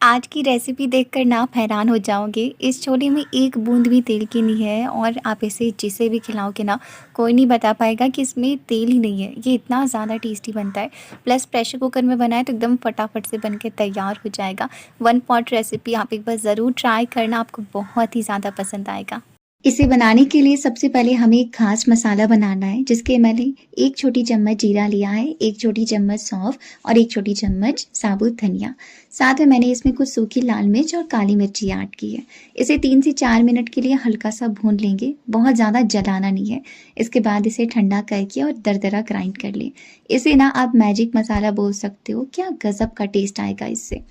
आज की रेसिपी देखकर ना आप हैरान हो जाओगे। इस छोले में एक बूंद भी तेल की नहीं है और आप इसे जिसे भी खिलाओगे ना, कोई नहीं बता पाएगा कि इसमें तेल ही नहीं है। ये इतना ज़्यादा टेस्टी बनता है। प्लस प्रेशर कुकर में बनाए तो एकदम फटाफट से बन के तैयार हो जाएगा। वन पॉट रेसिपी आप एक बार ज़रूर ट्राई करना, आपको बहुत ही ज़्यादा पसंद आएगा। इसे बनाने के लिए सबसे पहले हमें एक खास मसाला बनाना है, जिसके मैंने एक छोटी चम्मच जीरा लिया है, एक छोटी चम्मच सौंफ और एक छोटी चम्मच साबुत धनिया। साथ में मैंने इसमें कुछ सूखी लाल मिर्च और काली मिर्ची ऐड की है। इसे 3 से 4 मिनट के लिए हल्का सा भून लेंगे, बहुत ज़्यादा जलाना नहीं है। इसके बाद इसे ठंडा करके और दरदरा ग्राइंड कर लें। इसे ना आप मैजिक मसाला बोल सकते हो, क्या गज़ब का टेस्ट आएगा इससे।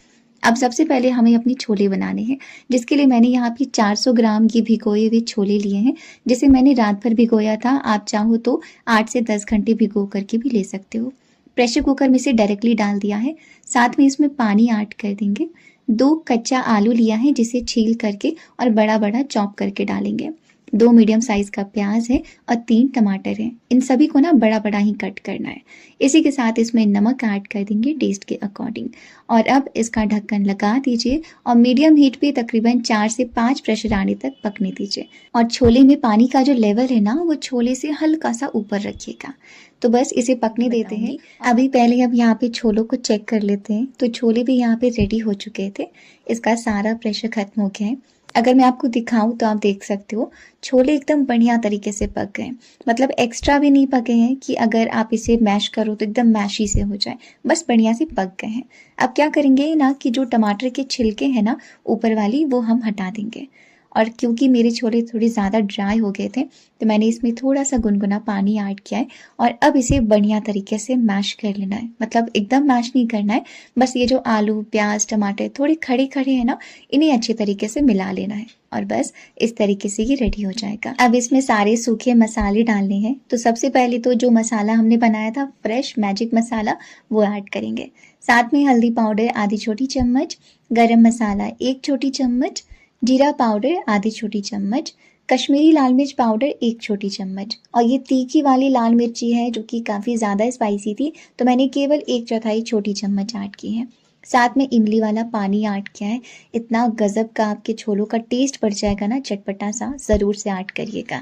अब सबसे पहले हमें अपने छोले बनाने हैं, जिसके लिए मैंने यहाँ पे 400 ग्राम ये भिगोए हुए छोले लिए हैं, जिसे मैंने रात भर भिगोया था। आप चाहो तो 8 से 10 घंटे भिगो करके भी ले सकते हो। प्रेशर कुकर में इसे डायरेक्टली डाल दिया है। साथ में इसमें पानी ऐड कर देंगे। 2 कच्चा आलू लिया है, जिसे छील करके और बड़ा बड़ा चॉप करके डालेंगे। 2 मीडियम साइज का प्याज है और 3 टमाटर हैं। इन सभी को ना बड़ा बड़ा ही कट करना है। इसी के साथ इसमें नमक ऐड कर देंगे टेस्ट के अकॉर्डिंग। और अब इसका ढक्कन लगा दीजिए और मीडियम हीट पे तकरीबन 4 से 5 प्रेशर आने तक पकने दीजिए। और छोले में पानी का जो लेवल है ना, वो छोले से हल्का सा ऊपर रखिएगा। तो बस इसे पकने देते हैं। अभी पहले अब यहाँ पे छोलों को चेक कर लेते हैं। तो छोले भी यहाँ पे रेडी हो चुके थे। इसका सारा प्रेशर खत्म हो गया है। अगर मैं आपको दिखाऊं तो आप देख सकते हो, छोले एकदम बढ़िया तरीके से पक गए। मतलब एक्स्ट्रा भी नहीं पके हैं कि अगर आप इसे मैश करो तो एकदम मैशी से हो जाए। बस बढ़िया से पक गए हैं। अब क्या करेंगे ना कि जो टमाटर के छिलके हैं ना ऊपर वाली, वो हम हटा देंगे। और क्योंकि मेरे छोले थोड़े ज़्यादा ड्राई हो गए थे, तो मैंने इसमें थोड़ा सा गुनगुना पानी ऐड किया है। और अब इसे बढ़िया तरीके से मैश कर लेना है। मतलब एकदम मैश नहीं करना है, बस ये जो आलू प्याज टमाटर थोड़े खड़े खड़े हैं ना, इन्हें अच्छे तरीके से मिला लेना है। और बस इस तरीके से ये रेडी हो जाएगा। अब इसमें सारे सूखे मसाले डालने हैं। तो सबसे पहले तो जो मसाला हमने बनाया था फ्रेश मैजिक मसाला, वो ऐड करेंगे। साथ में हल्दी पाउडर आधी छोटी चम्मच, गरम मसाला 1 छोटी चम्मच, जीरा पाउडर आधी छोटी चम्मच, कश्मीरी लाल मिर्च पाउडर 1 छोटी चम्मच। और ये तीखी वाली लाल मिर्ची है जो कि काफ़ी ज़्यादा स्पाइसी थी, तो मैंने केवल 1/4 छोटी चम्मच ऐड की है। साथ में इमली वाला पानी ऐड किया है। इतना गजब का आपके छोलों का टेस्ट बढ़ जाएगा ना, चटपटा सा, ज़रूर से ऐड करिएगा।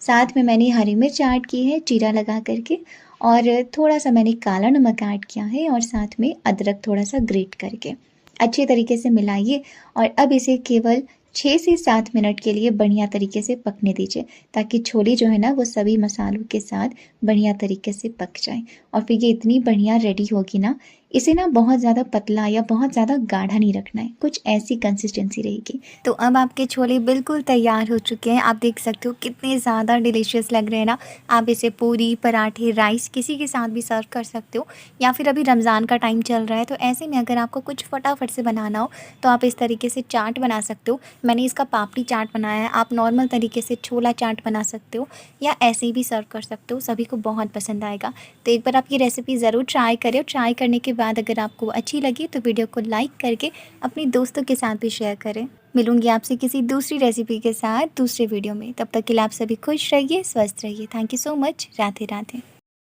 साथ में मैंने हरी मिर्च ऐड की है चीरा लगा करके, और थोड़ा सा मैंने काला नमक ऐड किया है, और साथ में अदरक थोड़ा सा ग्रेट करके अच्छे तरीके से मिलाइए। और अब इसे केवल 6 से 7 मिनट के लिए बढ़िया तरीके से पकने दीजिए, ताकि छोले जो है ना वो सभी मसालों के साथ बढ़िया तरीके से पक जाए। और फिर ये इतनी बढ़िया रेडी होगी ना, इसे ना बहुत ज़्यादा पतला या बहुत ज़्यादा गाढ़ा नहीं रखना है, कुछ ऐसी कंसिस्टेंसी रहेगी। तो अब आपके छोले बिल्कुल तैयार हो चुके हैं। आप देख सकते हो कितने ज़्यादा डिलीशियस लग रहे हैं ना। आप इसे पूरी पराठे राइस किसी के साथ भी सर्व कर सकते हो। या फिर अभी रमज़ान का टाइम चल रहा है, तो ऐसे में अगर आपको कुछ फटाफट से बनाना हो तो आप इस तरीके से चाट बना सकते हो। मैंने इसका पापड़ी चाट बनाया है। आप नॉर्मल तरीके से छोला चाट बना सकते हो या ऐसे ही भी सर्व कर सकते हो, सभी को बहुत पसंद आएगा। तो एक बार आप ये रेसिपी ज़रूर ट्राई करें। ट्राई करने के बाद अगर आपको अच्छी लगी तो वीडियो को लाइक करके अपने दोस्तों के साथ भी शेयर करें। मिलूंगी आपसे किसी दूसरी रेसिपी के साथ दूसरे वीडियो में। तब तक के लिए आप सभी खुश रहिए, स्वस्थ रहिए। Thank you so much. Radhe Radhe.